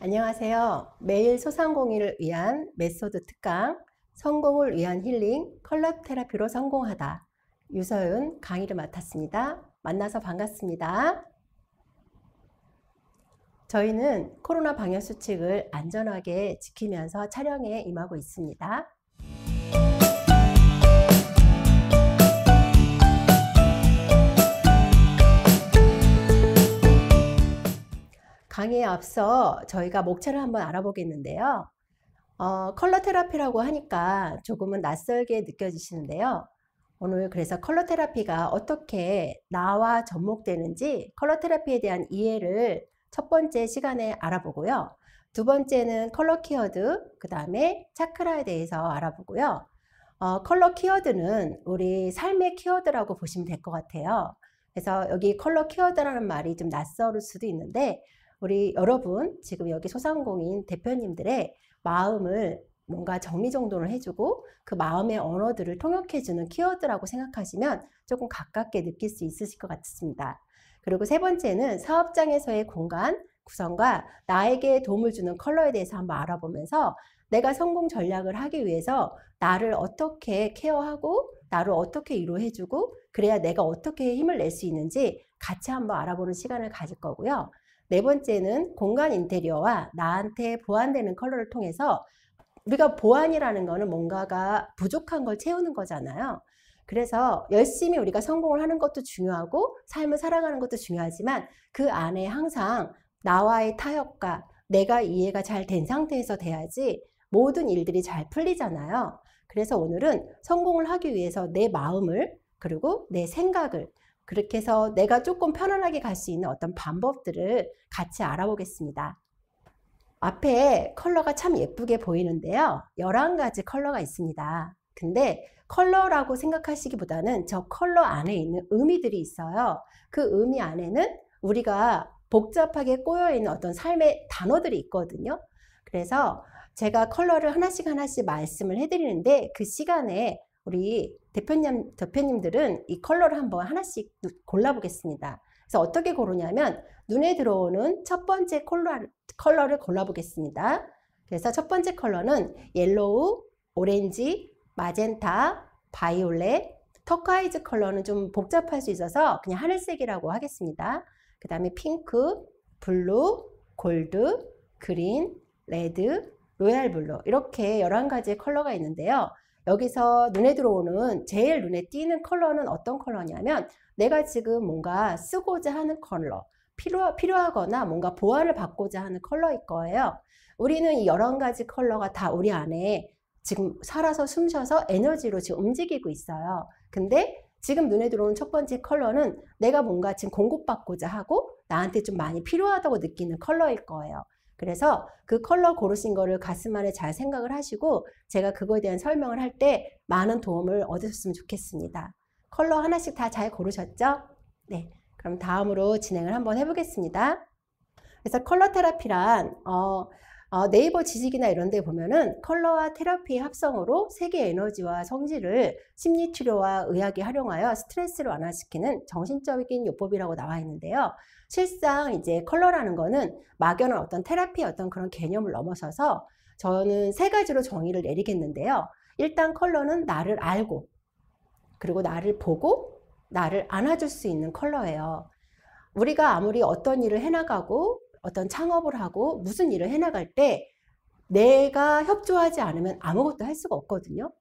안녕하세요. 매일 소상공인을 위한 메소드 특강, 성공을 위한 힐링, 컬러 테라피로 성공하다. 유서윤 강의를 맡았습니다. 만나서 반갑습니다. 저희는 코로나 방역 수칙을 안전하게 지키면서 촬영에 임하고 있습니다. 강의에 앞서 저희가 목차를 한번 알아보겠는데요. 컬러 테라피라고 하니까 조금은 낯설게 느껴지시는데요. 오늘 그래서 컬러 테라피가 어떻게 나와 접목되는지 컬러 테라피에 대한 이해를 첫 번째 시간에 알아보고요. 두 번째는 컬러 키워드, 그 다음에 차크라에 대해서 알아보고요. 컬러 키워드는 우리 삶의 키워드라고 보시면 될 것 같아요. 그래서 여기 컬러 키워드라는 말이 좀 낯설을 수도 있는데 우리 여러분 지금 여기 소상공인 대표님들의 마음을 뭔가 정리정돈을 해주고 그 마음의 언어들을 통역해주는 키워드라고 생각하시면 조금 가깝게 느낄 수 있으실 것 같습니다. 그리고 세 번째는 사업장에서의 공간 구성과 나에게 도움을 주는 컬러에 대해서 한번 알아보면서 내가 성공 전략을 하기 위해서 나를 어떻게 케어하고 나를 어떻게 위로해주고 그래야 내가 어떻게 힘을 낼 수 있는지 같이 한번 알아보는 시간을 가질 거고요. 네 번째는 공간 인테리어와 나한테 보완되는 컬러를 통해서 우리가 보완이라는 거는 뭔가가 부족한 걸 채우는 거잖아요. 그래서 열심히 우리가 성공을 하는 것도 중요하고 삶을 살아가는 것도 중요하지만 그 안에 항상 나와의 타협과 내가 이해가 잘 된 상태에서 돼야지 모든 일들이 잘 풀리잖아요. 그래서 오늘은 성공을 하기 위해서 내 마음을 그리고 내 생각을 그렇게 해서 내가 조금 편안하게 갈 수 있는 어떤 방법들을 같이 알아보겠습니다. 앞에 컬러가 참 예쁘게 보이는데요. 11가지 컬러가 있습니다. 근데 컬러라고 생각하시기보다는 저 컬러 안에 있는 의미들이 있어요. 그 의미 안에는 우리가 복잡하게 꼬여있는 어떤 삶의 단어들이 있거든요. 그래서 제가 컬러를 하나씩 말씀을 해드리는데 그 시간에 우리 대표님들은 이 컬러를 한번 하나씩 골라보겠습니다. 그래서 어떻게 고르냐면 눈에 들어오는 첫 번째 컬러를 골라보겠습니다. 그래서 첫 번째 컬러는 옐로우, 오렌지, 마젠타, 바이올렛, 터콰이즈 컬러는 좀 복잡할 수 있어서 그냥 하늘색이라고 하겠습니다. 그 다음에 핑크, 블루, 골드, 그린, 레드, 로얄 블루 이렇게 11가지의 컬러가 있는데요. 여기서 눈에 들어오는 제일 눈에 띄는 컬러는 어떤 컬러냐면 내가 지금 뭔가 쓰고자 하는 컬러 필요하거나 뭔가 보완을 받고자 하는 컬러일 거예요. 우리는 이 11가지 컬러가 다 우리 안에 지금 살아서 숨쉬어서 에너지로 지금 움직이고 있어요. 근데 지금 눈에 들어오는 첫 번째 컬러는 내가 뭔가 지금 공급받고자 하고 나한테 좀 많이 필요하다고 느끼는 컬러일 거예요. 그래서 그 컬러 고르신 거를 가슴 안에 잘 생각을 하시고 제가 그거에 대한 설명을 할 때 많은 도움을 얻으셨으면 좋겠습니다. 컬러 하나씩 다 잘 고르셨죠? 네, 그럼 다음으로 진행을 한번 해보겠습니다. 그래서 컬러 테라피란 네이버 지식이나 이런 데 보면은 컬러와 테라피의 합성으로 세계 에너지와 성질을 심리치료와 의학이 활용하여 스트레스를 완화시키는 정신적인 요법이라고 나와 있는데요. 실상 이제 컬러라는 거는 막연한 어떤 테라피의 어떤 그런 개념을 넘어서서 저는 3가지로 정의를 내리겠는데요. 일단 컬러는 나를 알고 그리고 나를 보고 나를 안아줄 수 있는 컬러예요. 우리가 아무리 어떤 일을 해나가고 어떤 창업을 하고 무슨 일을 해나갈 때 내가 협조하지 않으면 아무것도 할 수가 없거든요.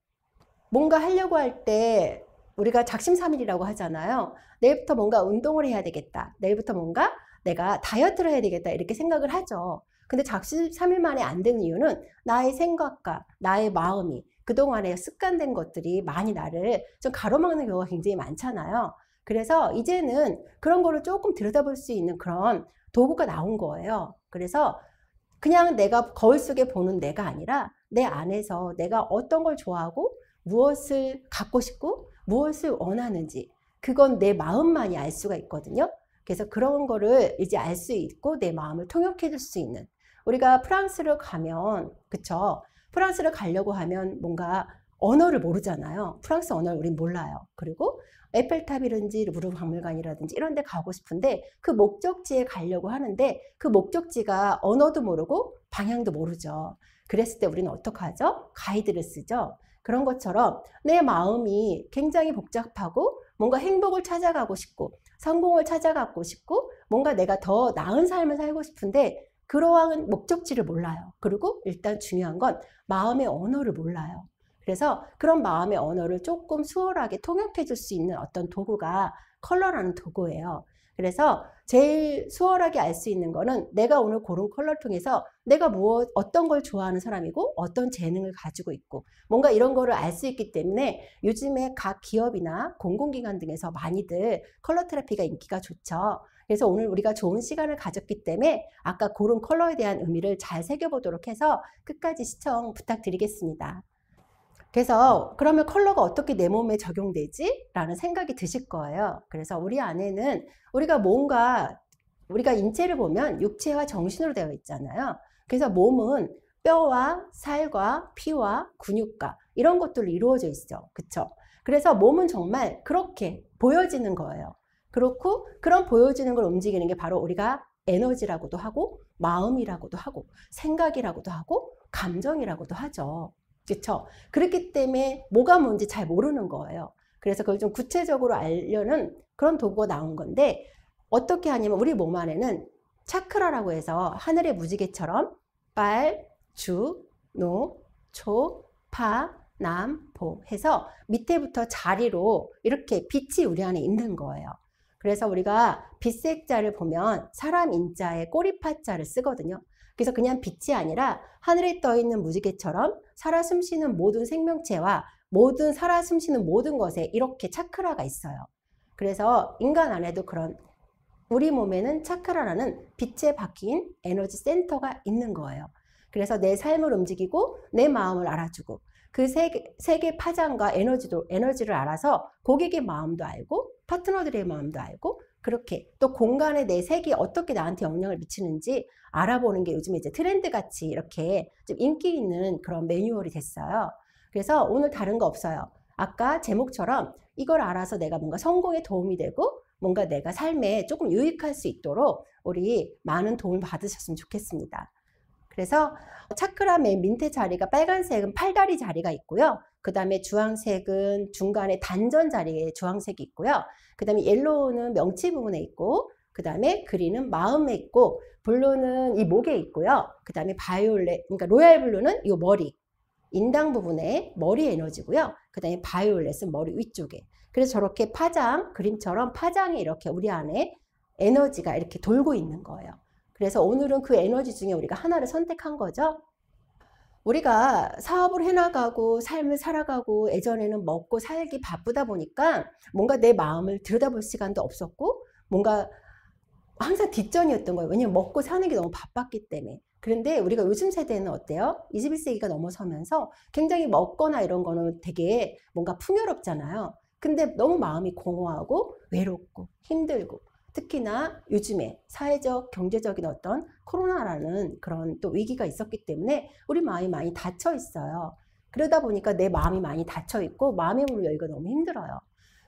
뭔가 하려고 할 때 우리가 작심삼일이라고 하잖아요. 내일부터 뭔가 운동을 해야 되겠다. 내일부터 뭔가 내가 다이어트를 해야 되겠다. 이렇게 생각을 하죠. 근데 작심삼일 만에 안 되는 이유는 나의 생각과 나의 마음이 그동안에 습관된 것들이 많이 나를 좀 가로막는 경우가 굉장히 많잖아요. 그래서 이제는 그런 거를 조금 들여다볼 수 있는 그런 도구가 나온 거예요. 그래서 그냥 내가 거울 속에 보는 내가 아니라 내 안에서 내가 어떤 걸 좋아하고 무엇을 갖고 싶고 무엇을 원하는지 그건 내 마음만이 알 수가 있거든요. 그래서 그런 거를 이제 알 수 있고 내 마음을 통역해 줄 수 있는 우리가 프랑스를 가면 그쵸? 프랑스를 가려고 하면 뭔가 언어를 모르잖아요. 프랑스 언어를 우린 몰라요. 그리고 에펠탑이라든지 루브르 박물관이라든지 이런 데 가고 싶은데 그 목적지에 가려고 하는데 그 목적지가 언어도 모르고 방향도 모르죠. 그랬을 때 우리는 어떻게 하죠? 가이드를 쓰죠. 그런 것처럼 내 마음이 굉장히 복잡하고 뭔가 행복을 찾아가고 싶고 성공을 찾아가고 싶고 뭔가 내가 더 나은 삶을 살고 싶은데 그러한 목적지를 몰라요. 그리고 일단 중요한 건 마음의 언어를 몰라요. 그래서 그런 마음의 언어를 조금 수월하게 통역해 줄 수 있는 어떤 도구가 컬러라는 도구예요. 그래서 제일 수월하게 알 수 있는 거는 내가 오늘 고른 컬러를 통해서 내가 어떤 걸 좋아하는 사람이고 어떤 재능을 가지고 있고 뭔가 이런 거를 알 수 있기 때문에 요즘에 각 기업이나 공공기관 등에서 많이들 컬러 테라피가 인기가 좋죠. 그래서 오늘 우리가 좋은 시간을 가졌기 때문에 아까 고른 컬러에 대한 의미를 잘 새겨보도록 해서 끝까지 시청 부탁드리겠습니다. 그래서 그러면 컬러가 어떻게 내 몸에 적용되지? 라는 생각이 드실 거예요. 그래서 우리 안에는 우리가 인체를 보면 육체와 정신으로 되어 있잖아요. 그래서 몸은 뼈와 살과 피와 근육과 이런 것들로 이루어져 있죠. 그쵸? 그래서 몸은 정말 그렇게 보여지는 거예요. 그렇고 그런 보여지는 걸 움직이는 게 바로 우리가 에너지라고도 하고 마음이라고도 하고 생각이라고도 하고 감정이라고도 하죠. 그렇죠? 그렇기 때문에 뭐가 뭔지 잘 모르는 거예요. 그래서 그걸 좀 구체적으로 알려는 그런 도구가 나온 건데 어떻게 하냐면 우리 몸 안에는 차크라라고 해서 하늘의 무지개처럼 빨, 주, 노, 초, 파, 남, 보 해서 밑에부터 자리로 이렇게 빛이 우리 안에 있는 거예요. 그래서 우리가 빛색자를 보면 사람 인자에 꼬리파자를 쓰거든요. 그래서 그냥 빛이 아니라 하늘에 떠 있는 무지개처럼 살아 숨쉬는 모든 생명체와 살아 숨쉬는 모든 것에 이렇게 차크라가 있어요. 그래서 인간 안에도 그런 우리 몸에는 차크라라는 빛에 박힌 에너지 센터가 있는 거예요. 그래서 내 삶을 움직이고 내 마음을 알아주고 그 세계 파장과 에너지를 알아서 고객의 마음도 알고 파트너들의 마음도 알고 그렇게 또 공간에 내 색이 어떻게 나한테 영향을 미치는지 알아보는 게 요즘에 이제 트렌드 같이 이렇게 좀 인기 있는 그런 매뉴얼이 됐어요. 그래서 오늘 다른 거 없어요. 아까 제목처럼 이걸 알아서 내가 뭔가 성공에 도움이 되고 뭔가 내가 삶에 조금 유익할 수 있도록 우리 많은 도움을 받으셨으면 좋겠습니다. 그래서 차크라 맨 밑에 자리가 빨간색은 팔다리 자리가 있고요. 그 다음에 주황색은 중간에 단전 자리에 주황색이 있고요. 그 다음에 옐로우는 명치 부분에 있고 그 다음에 그린은 마음에 있고 블루는 이 목에 있고요. 그 다음에 바이올렛, 그러니까 로얄 블루는 이 머리, 인당 부분에 머리 에너지고요. 그 다음에 바이올렛은 머리 위쪽에. 그래서 저렇게 그림처럼 파장이 이렇게 우리 안에 에너지가 이렇게 돌고 있는 거예요. 그래서 오늘은 그 에너지 중에 우리가 하나를 선택한 거죠. 우리가 사업을 해나가고 삶을 살아가고 예전에는 먹고 살기 바쁘다 보니까 뭔가 내 마음을 들여다볼 시간도 없었고 뭔가 항상 뒷전이었던 거예요. 왜냐면 먹고 사는 게 너무 바빴기 때문에. 그런데 우리가 요즘 세대는 어때요? 21세기가 넘어서면서 굉장히 먹거나 이런 거는 되게 뭔가 풍요롭잖아요. 근데 너무 마음이 공허하고 외롭고 힘들고 특히나 요즘에 사회적, 경제적인 어떤 코로나라는 그런 또 위기가 있었기 때문에 우리 마음이 많이 닫혀 있어요. 그러다 보니까 내 마음이 많이 닫혀 있고 마음의 문을 열기가 너무 힘들어요.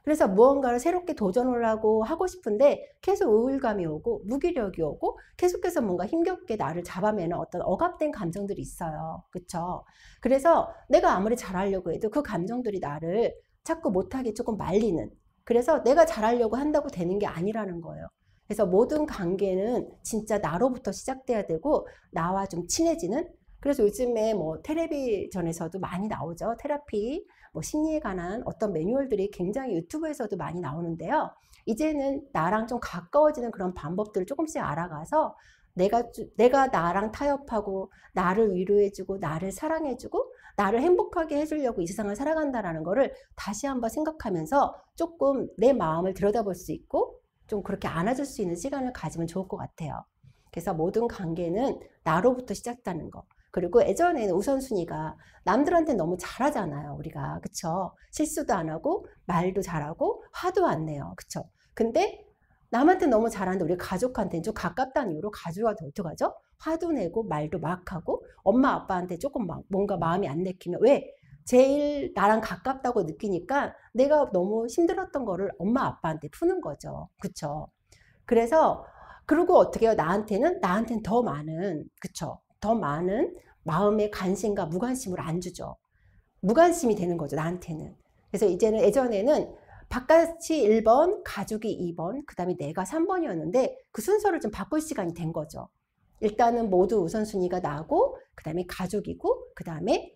그래서 무언가를 새롭게 도전을 하고 싶은데 계속 우울감이 오고 무기력이 오고 계속해서 뭔가 힘겹게 나를 잡아매는 어떤 억압된 감정들이 있어요. 그렇죠? 그래서 내가 아무리 잘하려고 해도 그 감정들이 나를 자꾸 못하게 조금 말리는 그래서 내가 잘하려고 한다고 되는 게 아니라는 거예요. 그래서 모든 관계는 진짜 나로부터 시작돼야 되고 나와 좀 친해지는 그래서 요즘에 뭐 텔레비전에서도 많이 나오죠. 테라피, 뭐 심리에 관한 어떤 매뉴얼들이 굉장히 유튜브에서도 많이 나오는데요. 이제는 나랑 좀 가까워지는 그런 방법들을 조금씩 알아가서 내가 나랑 타협하고 나를 위로해주고 나를 사랑해주고 나를 행복하게 해주려고 이 세상을 살아간다는 거를 다시 한번 생각하면서 조금 내 마음을 들여다볼 수 있고 좀 그렇게 안아줄 수 있는 시간을 가지면 좋을 것 같아요. 그래서 모든 관계는 나로부터 시작되는 거. 그리고 예전에는 우선순위가 남들한테 너무 잘하잖아요. 우리가. 그쵸? 실수도 안 하고 말도 잘하고 화도 안 내요. 그쵸? 근데 남한테 너무 잘하는데 우리 가족한테는 좀 가깝다는 이유로 가족한테 어떡하죠? 화도 내고 말도 막 하고 엄마 아빠한테 조금 뭔가 마음이 안 내키면 왜? 제일 나랑 가깝다고 느끼니까 내가 너무 힘들었던 거를 엄마 아빠한테 푸는 거죠. 그쵸? 그래서 그리고 어떻게 해요? 나한테는 더 많은, 그쵸? 더 많은 마음의 관심과 무관심을 안 주죠. 무관심이 되는 거죠, 나한테는. 그래서 이제는 예전에는 바깥이 1번, 가족이 2번, 그 다음에 내가 3번이었는데 그 순서를 좀 바꿀 시간이 된 거죠. 일단은 모두 우선순위가 나고, 그 다음에 가족이고, 그 다음에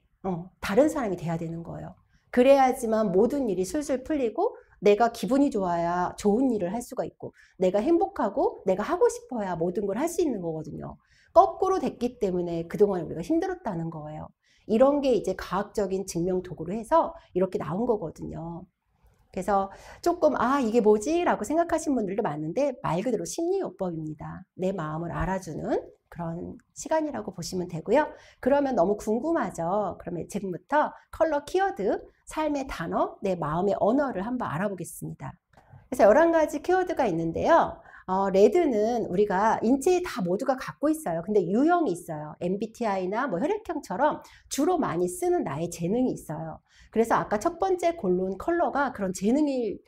다른 사람이 돼야 되는 거예요. 그래야지만 모든 일이 술술 풀리고 내가 기분이 좋아야 좋은 일을 할 수가 있고 내가 행복하고 내가 하고 싶어야 모든 걸 할 수 있는 거거든요. 거꾸로 됐기 때문에 그동안 우리가 힘들었다는 거예요. 이런 게 이제 과학적인 증명 도구로 해서 이렇게 나온 거거든요. 그래서 조금 이게 뭐지? 라고 생각하신 분들도 많은데 말 그대로 심리요법입니다. 내 마음을 알아주는 그런 시간이라고 보시면 되고요. 그러면 너무 궁금하죠? 그러면 지금부터 컬러 키워드, 삶의 단어, 내 마음의 언어를 한번 알아보겠습니다. 그래서 11가지 키워드가 있는데요. 레드는 우리가 인체에 다 모두가 갖고 있어요. 근데 유형이 있어요. MBTI나 뭐 혈액형처럼 주로 많이 쓰는 나의 재능이 있어요. 그래서 아까 첫 번째 고른 컬러가 그런 재능일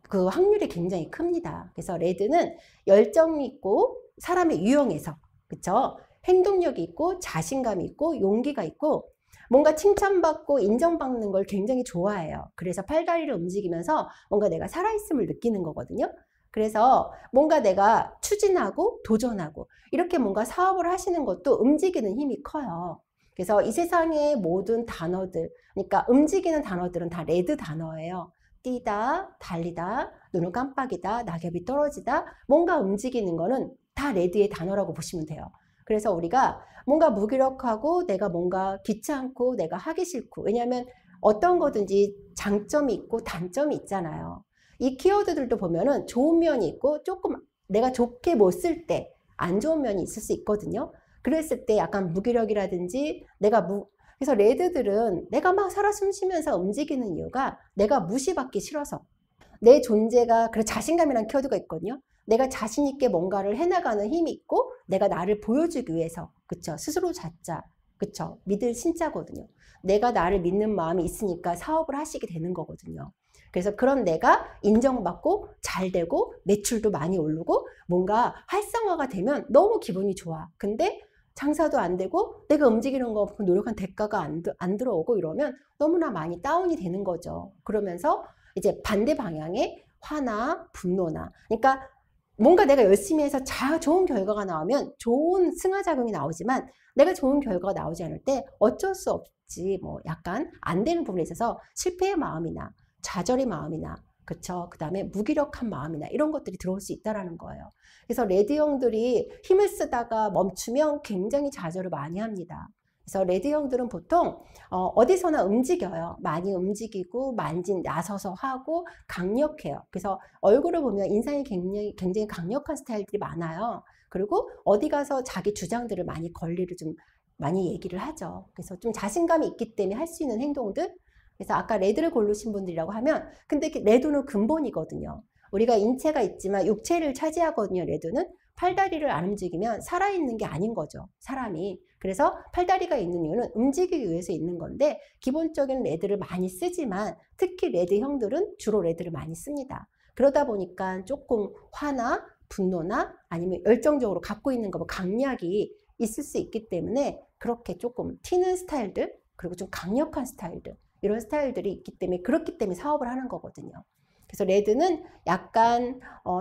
그 확률이 굉장히 큽니다. 그래서 레드는 열정이 있고 사람의 유형에서, 그쵸? 행동력이 있고 자신감이 있고 용기가 있고 뭔가 칭찬받고 인정받는 걸 굉장히 좋아해요. 그래서 팔다리를 움직이면서 뭔가 내가 살아있음을 느끼는 거거든요. 그래서 뭔가 내가 추진하고 도전하고 이렇게 뭔가 사업을 하시는 것도 움직이는 힘이 커요. 그래서 이 세상의 모든 단어들, 그러니까 움직이는 단어들은 다 레드 단어예요. 뛰다, 달리다, 눈을 깜빡이다, 낙엽이 떨어지다, 뭔가 움직이는 거는 다 레드의 단어라고 보시면 돼요. 그래서 우리가 뭔가 무기력하고 내가 뭔가 귀찮고 내가 하기 싫고, 왜냐하면 어떤 거든지 장점이 있고 단점이 있잖아요. 이 키워드들도 보면은 좋은 면이 있고 조금 내가 좋게 못 쓸 때 안 좋은 면이 있을 수 있거든요. 그랬을 때 약간 무기력이라든지 그래서 레드들은 내가 막 살아 숨쉬면서 움직이는 이유가 내가 무시받기 싫어서 내 존재가, 그래 자신감이라는 키워드가 있거든요. 내가 자신 있게 뭔가를 해나가는 힘이 있고 내가 나를 보여주기 위해서, 그쵸? 스스로 자자, 그쵸? 믿을 신자거든요. 내가 나를 믿는 마음이 있으니까 사업을 하시게 되는 거거든요. 그래서 그런 내가 인정받고 잘 되고 매출도 많이 오르고 뭔가 활성화가 되면 너무 기분이 좋아. 근데 장사도 안 되고 내가 움직이는 거 노력한 대가가 안 들어오고 이러면 너무나 많이 다운이 되는 거죠. 그러면서 이제 반대 방향의 화나 분노나, 그러니까 뭔가 내가 열심히 해서 좋은 결과가 나오면 좋은 승화작용이 나오지만 내가 좋은 결과가 나오지 않을 때 어쩔 수 없지 뭐 약간 안 되는 부분에 있어서 실패의 마음이나 좌절의 마음이나, 그쵸? 그 다음에 무기력한 마음이나 이런 것들이 들어올 수 있다는 거예요. 그래서 레드형들이 힘을 쓰다가 멈추면 굉장히 좌절을 많이 합니다. 그래서 레드형들은 보통 어디서나 움직여요. 많이 움직이고 나서서 하고 강력해요. 그래서 얼굴을 보면 인상이 굉장히 강력한 스타일들이 많아요. 그리고 어디 가서 자기 주장들을 권리를 좀 많이 얘기를 하죠. 그래서 좀 자신감이 있기 때문에 할 수 있는 행동들. 그래서 아까 레드를 고르신 분들이라고 하면, 근데 레드는 근본이거든요. 우리가 인체가 있지만 육체를 차지하거든요. 레드는 팔다리를 안 움직이면 살아있는 게 아닌 거죠, 사람이. 그래서 팔다리가 있는 이유는 움직이기 위해서 있는 건데 기본적인 레드를 많이 쓰지만 특히 레드형들은 주로 레드를 많이 씁니다. 그러다 보니까 조금 화나 분노나 아니면 열정적으로 갖고 있는 거 강약이 있을 수 있기 때문에 그렇게 조금 튀는 스타일들, 그리고 좀 강력한 스타일들, 이런 스타일들이 있기 때문에, 그렇기 때문에 사업을 하는 거거든요. 그래서 레드는 약간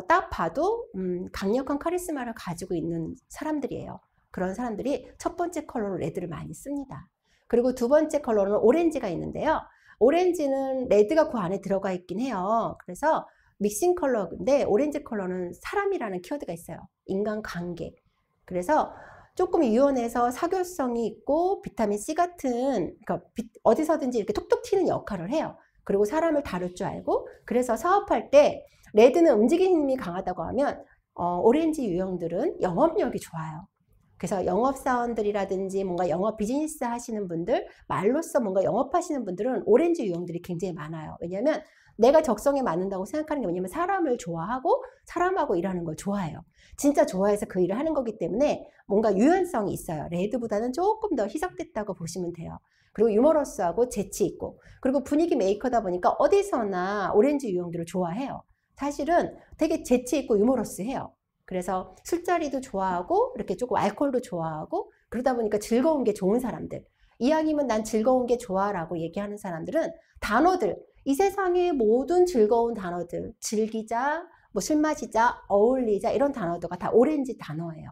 딱 봐도 강력한 카리스마를 가지고 있는 사람들이에요. 그런 사람들이 첫 번째 컬러로 레드를 많이 씁니다. 그리고 두 번째 컬러는 오렌지가 있는데요. 오렌지는 레드가 그 안에 들어가 있긴 해요. 그래서 믹싱 컬러인데 오렌지 컬러는 사람이라는 키워드가 있어요. 인간관계. 그래서 조금 유연해서 사교성이 있고 비타민C 같은, 그러니까 어디서든지 이렇게 톡톡 튀는 역할을 해요. 그리고 사람을 다룰 줄 알고, 그래서 사업할 때 레드는 움직이는 힘이 강하다고 하면 오렌지 유형들은 영업력이 좋아요. 그래서 영업사원들이라든지 뭔가 영업 비즈니스 하시는 분들, 말로써 뭔가 영업하시는 분들은 오렌지 유형들이 굉장히 많아요. 왜냐하면 내가 적성에 맞는다고 생각하는 게 뭐냐면 사람을 좋아하고 사람하고 일하는 걸 좋아해요. 진짜 좋아해서 그 일을 하는 거기 때문에 뭔가 유연성이 있어요. 레드보다는 조금 더 희석됐다고 보시면 돼요. 그리고 유머러스하고 재치 있고, 그리고 분위기 메이커다 보니까 어디서나 오렌지 유형들을 좋아해요. 사실은 되게 재치 있고 유머러스해요. 그래서 술자리도 좋아하고 이렇게 조금 알코올도 좋아하고 그러다 보니까 즐거운 게 좋은 사람들, 이왕이면 난 즐거운 게 좋아라고 얘기하는 사람들은 단어들, 이 세상의 모든 즐거운 단어들, 즐기자, 뭐 술 마시자, 어울리자 이런 단어들가 다 오렌지 단어예요.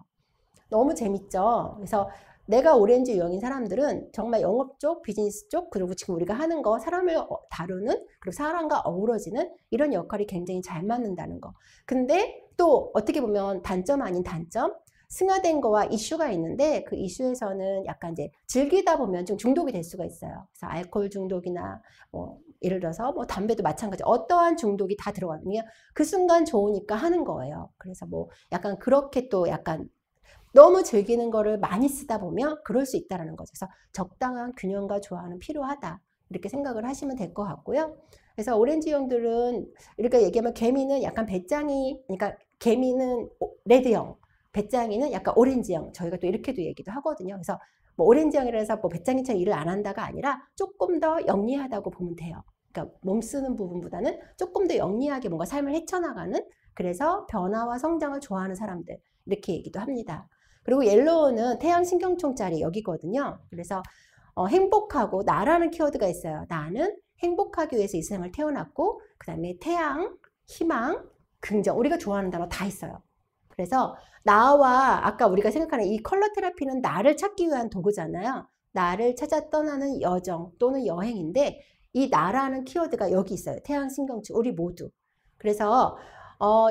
너무 재밌죠. 그래서 내가 오렌지 유형인 사람들은 정말 영업 쪽, 비즈니스 쪽, 그리고 지금 우리가 하는 거 사람을 다루는, 그리고 사람과 어우러지는 이런 역할이 굉장히 잘 맞는다는 거. 근데 또 어떻게 보면 단점 아닌 단점, 승화된 거와 이슈가 있는데 그 이슈에서는 약간 이제 즐기다 보면 좀 중독이 될 수가 있어요. 그래서 알코올 중독이나 뭐 예를 들어서 뭐 담배도 마찬가지, 어떠한 중독이 다 들어가면 그 순간 좋으니까 하는 거예요. 그래서 뭐 약간 그렇게 또 약간 너무 즐기는 거를 많이 쓰다 보면 그럴 수 있다는 거죠. 그래서 적당한 균형과 조화는 필요하다. 이렇게 생각을 하시면 될 것 같고요. 그래서 오렌지형들은 이렇게 얘기하면 개미는 약간 배짱이, 그러니까 개미는 레드형, 배짱이는 약간 오렌지형. 저희가 또 이렇게도 얘기도 하거든요. 그래서 뭐 오렌지형이라 해서 뭐 배짱이처럼 일을 안 한다가 아니라 조금 더 영리하다고 보면 돼요. 그러니까 몸 쓰는 부분보다는 조금 더 영리하게 뭔가 삶을 헤쳐나가는, 그래서 변화와 성장을 좋아하는 사람들, 이렇게 얘기도 합니다. 그리고 옐로우는 태양 신경총자리 여기거든요. 그래서 행복하고 나라는 키워드가 있어요. 나는 행복하기 위해서 이 세상을 태어났고, 그 다음에 태양, 희망, 긍정, 우리가 좋아하는 단어 다 있어요. 그래서 나와 아까 우리가 생각하는 이 컬러 테라피는 나를 찾기 위한 도구잖아요. 나를 찾아 떠나는 여정 또는 여행인데 이 나라는 키워드가 여기 있어요. 태양 신경총, 우리 모두. 그래서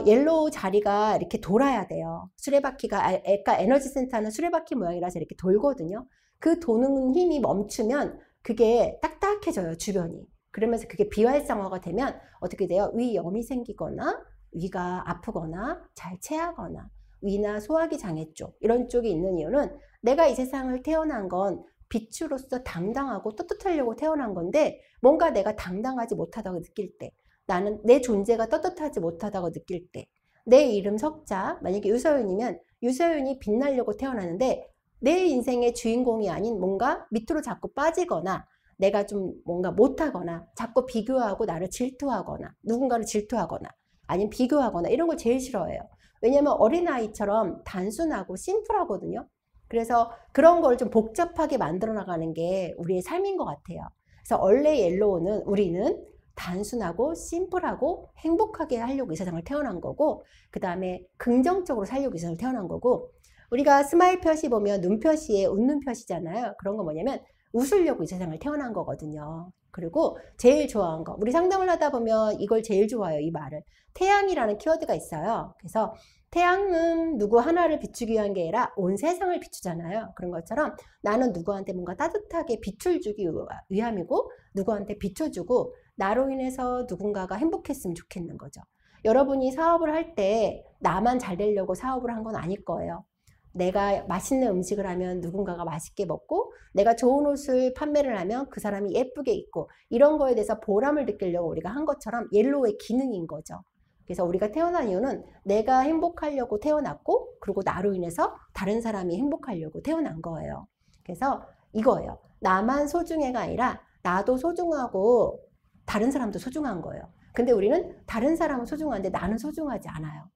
옐로우 자리가 이렇게 돌아야 돼요. 수레바퀴가, 아까 에너지 센터는 수레바퀴 모양이라서 이렇게 돌거든요. 그 도는 힘이 멈추면 그게 딱딱해져요, 주변이. 그러면서 그게 비활성화가 되면 어떻게 돼요? 위염이 생기거나 위가 아프거나 잘 체하거나 위나 소화기 장애 쪽, 이런 쪽이 있는 이유는 내가 이 세상을 태어난 건 빛으로서 당당하고 떳떳하려고 태어난 건데 뭔가 내가 당당하지 못하다고 느낄 때, 나는 내 존재가 떳떳하지 못하다고 느낄 때, 내 이름 석자, 만약에 유서윤이면 유서윤이 빛나려고 태어나는데 내 인생의 주인공이 아닌 뭔가 밑으로 자꾸 빠지거나 내가 좀 뭔가 못하거나 자꾸 비교하고 나를 질투하거나 누군가를 질투하거나 아니면 비교하거나 이런 걸 제일 싫어해요. 왜냐면 어린아이처럼 단순하고 심플하거든요. 그래서 그런 걸 좀 복잡하게 만들어 나가는 게 우리의 삶인 것 같아요. 그래서 원래 옐로우는 우리는 단순하고 심플하고 행복하게 하려고 이 세상을 태어난 거고, 그 다음에 긍정적으로 살려고 이 세상을 태어난 거고, 우리가 스마일 표시 보면 눈 표시에 웃는 표시잖아요. 그런 거 뭐냐면 웃으려고 이 세상을 태어난 거거든요. 그리고 제일 좋아하는 거, 우리 상담을 하다 보면 이걸 제일 좋아해요. 이 말을. 태양이라는 키워드가 있어요. 그래서 태양은 누구 하나를 비추기 위한 게 아니라 온 세상을 비추잖아요. 그런 것처럼 나는 누구한테 뭔가 따뜻하게 빛을 주기 위함이고 누구한테 비춰주고 나로 인해서 누군가가 행복했으면 좋겠는 거죠. 여러분이 사업을 할 때 나만 잘 되려고 사업을 한 건 아닐 거예요. 내가 맛있는 음식을 하면 누군가가 맛있게 먹고 내가 좋은 옷을 판매를 하면 그 사람이 예쁘게 입고 이런 거에 대해서 보람을 느끼려고 우리가 한 것처럼 옐로우의 기능인 거죠. 그래서 우리가 태어난 이유는 내가 행복하려고 태어났고 그리고 나로 인해서 다른 사람이 행복하려고 태어난 거예요. 그래서 이거예요. 나만 소중해가 아니라 나도 소중하고 다른 사람도 소중한 거예요. 근데 우리는 다른 사람은 소중한데 나는 소중하지 않아요.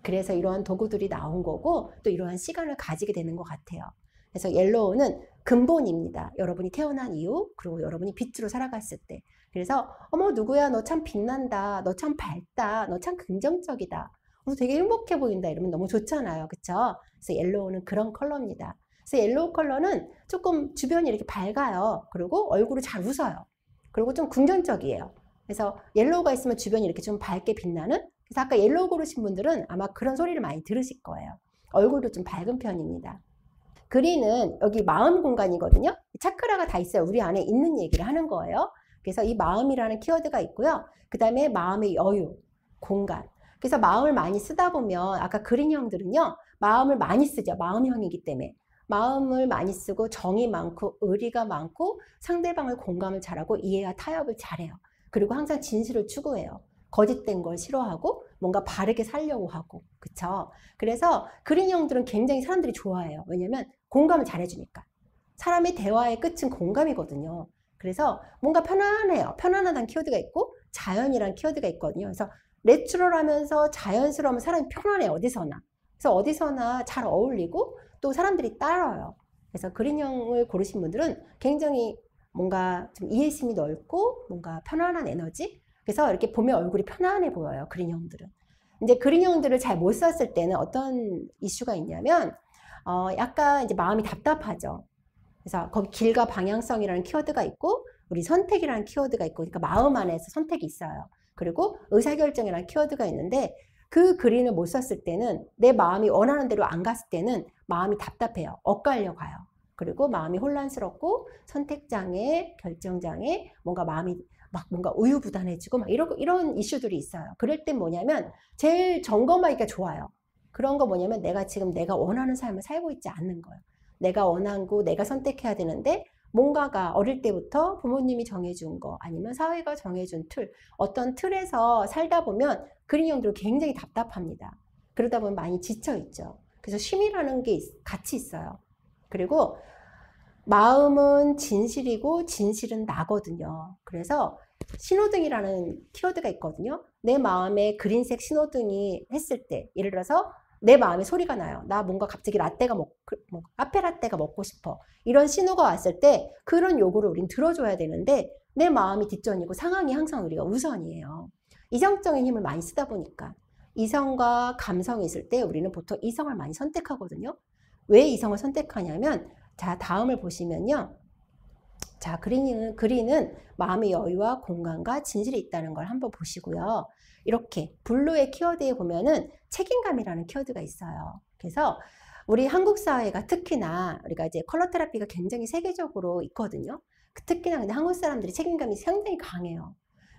그래서 이러한 도구들이 나온 거고 또 이러한 시간을 가지게 되는 것 같아요. 그래서 옐로우는 근본입니다. 여러분이 태어난 이유, 그리고 여러분이 빛으로 살아갔을 때. 그래서 어머 누구야, 너 참 빛난다, 너 참 밝다, 너 참 긍정적이다, 너 되게 행복해 보인다 이러면 너무 좋잖아요. 그쵸? 그래서 옐로우는 그런 컬러입니다. 그래서 옐로우 컬러는 조금 주변이 이렇게 밝아요. 그리고 얼굴이 잘 웃어요. 그리고 좀 긍정적이에요. 그래서 옐로우가 있으면 주변이 이렇게 좀 밝게 빛나는, 그래서 아까 옐로우 고르신 분들은 아마 그런 소리를 많이 들으실 거예요. 얼굴도 좀 밝은 편입니다. 그린은 여기 마음 공간이거든요. 차크라가 다 있어요. 우리 안에 있는 얘기를 하는 거예요. 그래서 이 마음이라는 키워드가 있고요. 그 다음에 마음의 여유, 공간. 그래서 마음을 많이 쓰다 보면 아까 그린형들은요. 마음을 많이 쓰죠. 마음형이기 때문에. 마음을 많이 쓰고 정이 많고 의리가 많고 상대방을 공감을 잘하고 이해와 타협을 잘해요. 그리고 항상 진실을 추구해요. 거짓된 걸 싫어하고 뭔가 바르게 살려고 하고. 그쵸? 그래서 그린형들은 굉장히 사람들이 좋아해요. 왜냐면 공감을 잘해주니까. 사람의 대화의 끝은 공감이거든요. 그래서 뭔가 편안해요. 편안하다는 키워드가 있고 자연이란 키워드가 있거든요. 그래서 내추럴하면서 자연스러우면 사람이 편안해요. 어디서나. 그래서 어디서나 잘 어울리고 또 사람들이 따라요. 그래서 그린형을 고르신 분들은 굉장히 뭔가 좀 이해심이 넓고 뭔가 편안한 에너지. 그래서 이렇게 보면 얼굴이 편안해 보여요. 그린형들은. 이제 그린형들을 잘 못 썼을 때는 어떤 이슈가 있냐면 약간 이제 마음이 답답하죠. 그래서 거기 길과 방향성이라는 키워드가 있고 우리 선택이라는 키워드가 있고 그러니까 마음 안에서 선택이 있어요. 그리고 의사결정이라는 키워드가 있는데 그 그린을 못 썼을 때는 내 마음이 원하는 대로 안 갔을 때는 마음이 답답해요. 엇갈려 가요. 그리고 마음이 혼란스럽고 선택장애, 결정장애, 뭔가 마음이 막 뭔가 우유부단해지고 막 이런 이슈들이 있어요. 그럴 땐 뭐냐면 제일 점검하기가 좋아요. 그런 거 뭐냐면 내가 원하는 삶을 살고 있지 않는 거예요. 내가 원한 거 내가 선택해야 되는데 뭔가가 어릴 때부터 부모님이 정해준 거 아니면 사회가 정해준 틀 어떤 틀에서 살다 보면 그린형들 굉장히 답답합니다. 그러다 보면 많이 지쳐있죠. 그래서 쉼이라는 게 같이 있어요. 그리고 마음은 진실이고 진실은 나거든요. 그래서 신호등이라는 키워드가 있거든요. 내 마음에 그린색 신호등이 했을 때 예를 들어서 내 마음에 소리가 나요. 나 뭔가 갑자기 카페 라떼가 먹고 싶어. 이런 신호가 왔을 때 그런 요구를 우린 들어줘야 되는데 내 마음이 뒷전이고 상황이 항상 우리가 우선이에요. 이성적인 힘을 많이 쓰다 보니까 이성과 감성이 있을 때 우리는 보통 이성을 많이 선택하거든요. 왜 이성을 선택하냐면 자 다음을 보시면요. 자 그린은 마음의 여유와 공간과 진실이 있다는 걸 한번 보시고요. 이렇게 블루의 키워드에 보면은 책임감이라는 키워드가 있어요. 그래서 우리 한국 사회가 특히나 우리가 이제 컬러 테라피가 굉장히 세계적으로 있거든요. 특히나 근데 한국 사람들이 책임감이 상당히 강해요.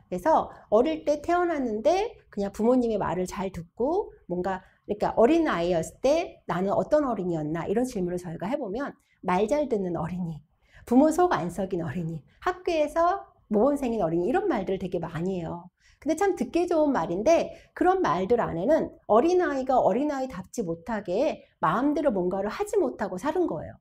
그래서 어릴 때 태어났는데 그냥 부모님의 말을 잘 듣고 뭔가 그러니까 어린 아이였을 때 나는 어떤 어린이였나 이런 질문을 저희가 해보면 말 잘 듣는 어린이, 부모 속 안 썩인 어린이, 학교에서 모범생인 어린이 이런 말들을 되게 많이 해요. 근데 참 듣기 좋은 말인데 그런 말들 안에는 어린아이가 어린아이답지 못하게 마음대로 뭔가를 하지 못하고 사는 거예요.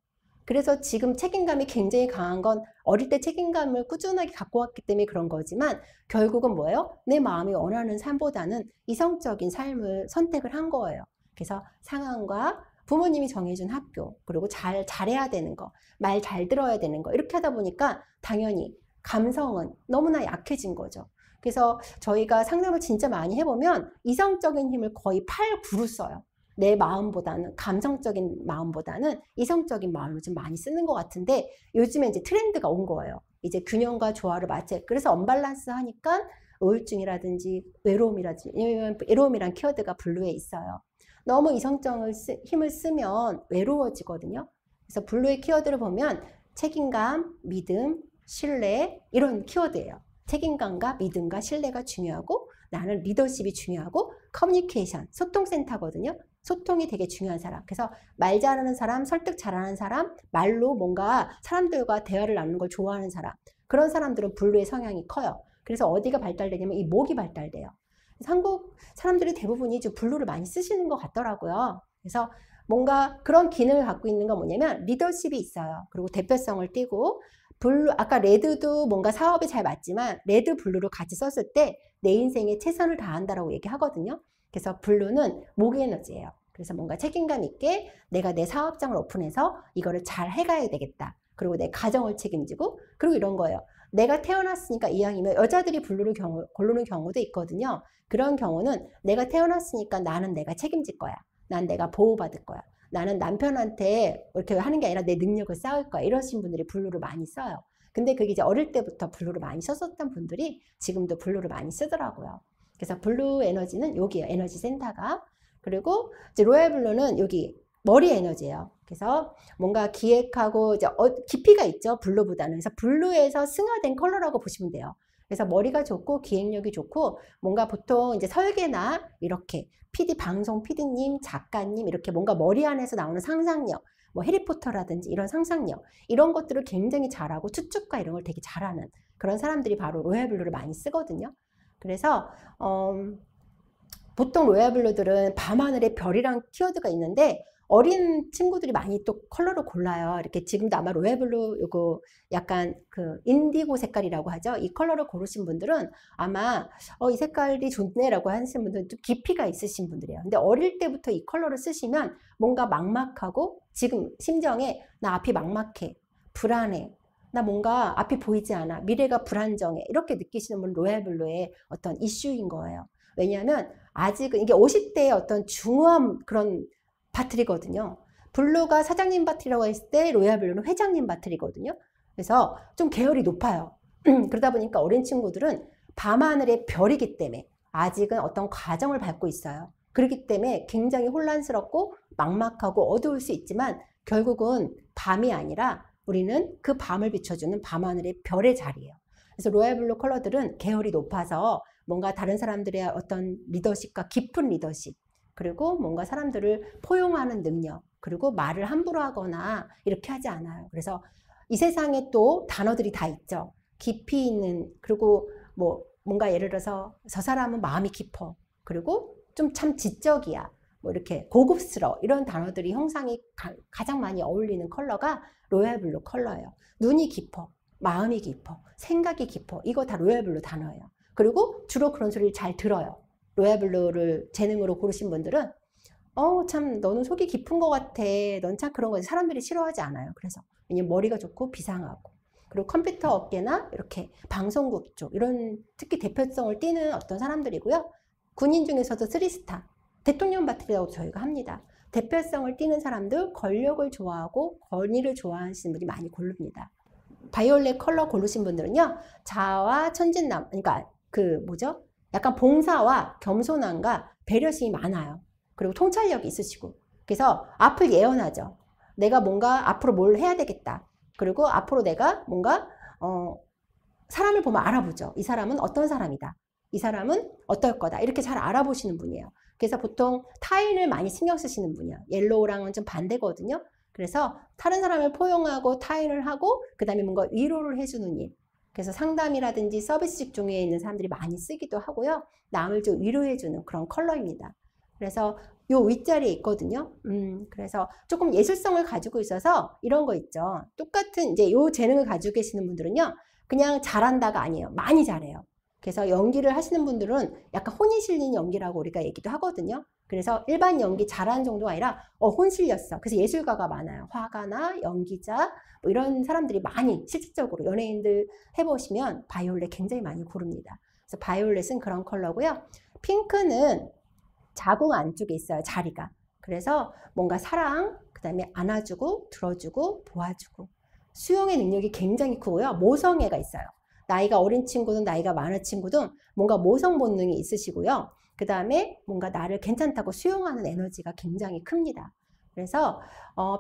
그래서 지금 책임감이 굉장히 강한 건 어릴 때 책임감을 꾸준하게 갖고 왔기 때문에 그런 거지만 결국은 뭐예요? 내 마음이 원하는 삶보다는 이성적인 삶을 선택을 한 거예요. 그래서 상황과 부모님이 정해준 학교 그리고 잘해야 되는 거, 말 잘 들어야 되는 거 이렇게 하다 보니까 당연히 감성은 너무나 약해진 거죠. 그래서 저희가 상담을 진짜 많이 해보면 이성적인 힘을 거의 8, 9로 써요. 내 마음보다는 감성적인 마음보다는 이성적인 마음을 좀 많이 쓰는 것 같은데 요즘에 이제 트렌드가 온 거예요. 이제 균형과 조화를 맞춰. 그래서 언밸런스 하니까 우울증이라든지 외로움이란 키워드가 블루에 있어요. 너무 이성적인 힘을 쓰면 외로워지거든요. 그래서 블루의 키워드를 보면 책임감, 믿음, 신뢰 이런 키워드예요. 책임감과 믿음과 신뢰가 중요하고 나는 리더십이 중요하고 커뮤니케이션, 소통센터거든요. 소통이 되게 중요한 사람. 그래서 말 잘하는 사람, 설득 잘하는 사람, 말로 뭔가 사람들과 대화를 나누는 걸 좋아하는 사람. 그런 사람들은 블루의 성향이 커요. 그래서 어디가 발달되냐면 이 목이 발달돼요. 한국 사람들이 대부분이 좀 블루를 많이 쓰시는 것 같더라고요. 그래서 뭔가 그런 기능을 갖고 있는 건 뭐냐면 리더십이 있어요. 그리고 대표성을 띠고 블루 아까 레드도 뭔가 사업이 잘 맞지만 레드 블루를 같이 썼을 때 내 인생에 최선을 다한다라고 얘기하거든요. 그래서 블루는 목 에너지예요. 그래서 뭔가 책임감 있게 내가 내 사업장을 오픈해서 이거를 잘 해가야 되겠다. 그리고 내 가정을 책임지고 그리고 이런 거예요. 내가 태어났으니까 이왕이면 여자들이 블루를 고르는 경우도 있거든요. 그런 경우는 내가 태어났으니까 나는 내가 책임질 거야. 난 내가 보호받을 거야. 나는 남편한테 이렇게 하는 게 아니라 내 능력을 쌓을 거야. 이러신 분들이 블루를 많이 써요. 근데 그게 이제 어릴 때부터 블루를 많이 썼었던 분들이 지금도 블루를 많이 쓰더라고요. 그래서 블루 에너지는 여기에요. 에너지 센터가. 그리고 이제 로얄 블루는 여기 머리 에너지예요. 그래서 뭔가 기획하고 이제 깊이가 있죠. 블루보다는. 그래서 블루에서 승화된 컬러라고 보시면 돼요. 그래서 머리가 좋고 기획력이 좋고 뭔가 보통 이제 설계나 이렇게 방송 PD님, 작가님 이렇게 뭔가 머리 안에서 나오는 상상력 뭐 해리포터라든지 이런 상상력 이런 것들을 굉장히 잘하고 추측과 이런 걸 되게 잘하는 그런 사람들이 바로 로얄 블루를 많이 쓰거든요. 그래서 보통 로얄 블루들은 밤하늘의 별이란 키워드가 있는데 어린 친구들이 많이 또 컬러를 골라요. 이렇게 지금도 아마 로얄블루 요거 약간 그 인디고 색깔이라고 하죠. 이 컬러를 고르신 분들은 아마 이 색깔이 좋네라고 하시는 분들은 좀 깊이가 있으신 분들이에요. 근데 어릴 때부터 이 컬러를 쓰시면 뭔가 막막하고 지금 심정에 나 앞이 막막해, 불안해, 나 뭔가 앞이 보이지 않아, 미래가 불안정해 이렇게 느끼시는 분은 로얄블루의 어떤 이슈인 거예요. 왜냐하면 아직은 이게 50대의 어떤 중후한 그런 바틀이거든요. 블루가 사장님 바틀이라고 했을 때 로얄블루는 회장님 바틀이거든요. 그래서 좀 계열이 높아요. 그러다 보니까 어린 친구들은 밤하늘의 별이기 때문에 아직은 어떤 과정을 밟고 있어요. 그렇기 때문에 굉장히 혼란스럽고 막막하고 어두울 수 있지만 결국은 밤이 아니라 우리는 그 밤을 비춰주는 밤하늘의 별의 자리예요. 그래서 로얄블루 컬러들은 계열이 높아서 뭔가 다른 사람들의 어떤 리더십과 깊은 리더십, 그리고 뭔가 사람들을 포용하는 능력, 그리고 말을 함부로 하거나 이렇게 하지 않아요. 그래서 이 세상에 또 단어들이 다 있죠. 깊이 있는, 그리고 뭐 뭔가 예를 들어서 저 사람은 마음이 깊어, 그리고 좀 참 지적이야, 뭐 이렇게 고급스러워, 이런 단어들이 형상이 가장 많이 어울리는 컬러가 로얄블루 컬러예요. 눈이 깊어, 마음이 깊어, 생각이 깊어, 이거 다 로얄블루 단어예요. 그리고 주로 그런 소리를 잘 들어요. 로얄블루를 재능으로 고르신 분들은 참 너는 속이 깊은 것 같아, 넌 참 그런 거지. 사람들이 싫어하지 않아요. 그래서 왜냐면 머리가 좋고 비상하고, 그리고 컴퓨터 업계나 이렇게 방송국 쪽 이런 특히 대표성을 띠는 어떤 사람들이고요. 군인 중에서도 3스타 대통령 바틀이라고 저희가 합니다. 대표성을 띠는 사람들, 권력을 좋아하고 권위를 좋아하시는 분이 많이 고릅니다. 바이올렛 컬러 고르신 분들은요, 자아와 천진남, 그러니까 그 뭐죠? 약간 봉사와 겸손함과 배려심이 많아요. 그리고 통찰력이 있으시고, 그래서 앞을 예언하죠. 내가 뭔가 앞으로 뭘 해야 되겠다. 그리고 앞으로 내가 뭔가 사람을 보면 알아보죠. 이 사람은 어떤 사람이다, 이 사람은 어떨 거다, 이렇게 잘 알아보시는 분이에요. 그래서 보통 타인을 많이 신경 쓰시는 분이에요. 옐로우랑은 좀 반대거든요. 그래서 다른 사람을 포용하고 타인을 하고 그 다음에 뭔가 위로를 해주는 일, 그래서 상담이라든지 서비스 직종에 있는 사람들이 많이 쓰기도 하고요. 남을 좀 위로해주는 그런 컬러입니다. 그래서 요 윗자리에 있거든요. 그래서 조금 예술성을 가지고 있어서 이런 거 있죠. 똑같은 이제 요 재능을 가지고 계시는 분들은요, 그냥 잘한다가 아니에요. 많이 잘해요. 그래서 연기를 하시는 분들은 약간 혼이 실린 연기라고 우리가 얘기도 하거든요. 그래서 일반 연기 잘하는 정도가 아니라 혼 실렸어. 그래서 예술가가 많아요. 화가나 연기자 뭐 이런 사람들이 많이 실질적으로 연예인들 해보시면 바이올렛 굉장히 많이 고릅니다. 그래서 바이올렛은 그런 컬러고요. 핑크는 자궁 안쪽에 있어요. 자리가. 그래서 뭔가 사랑, 그 다음에 안아주고 들어주고 도와주고 수용의 능력이 굉장히 크고요. 모성애가 있어요. 나이가 어린 친구든 나이가 많은 친구든 뭔가 모성 본능이 있으시고요. 그 다음에 뭔가 나를 괜찮다고 수용하는 에너지가 굉장히 큽니다. 그래서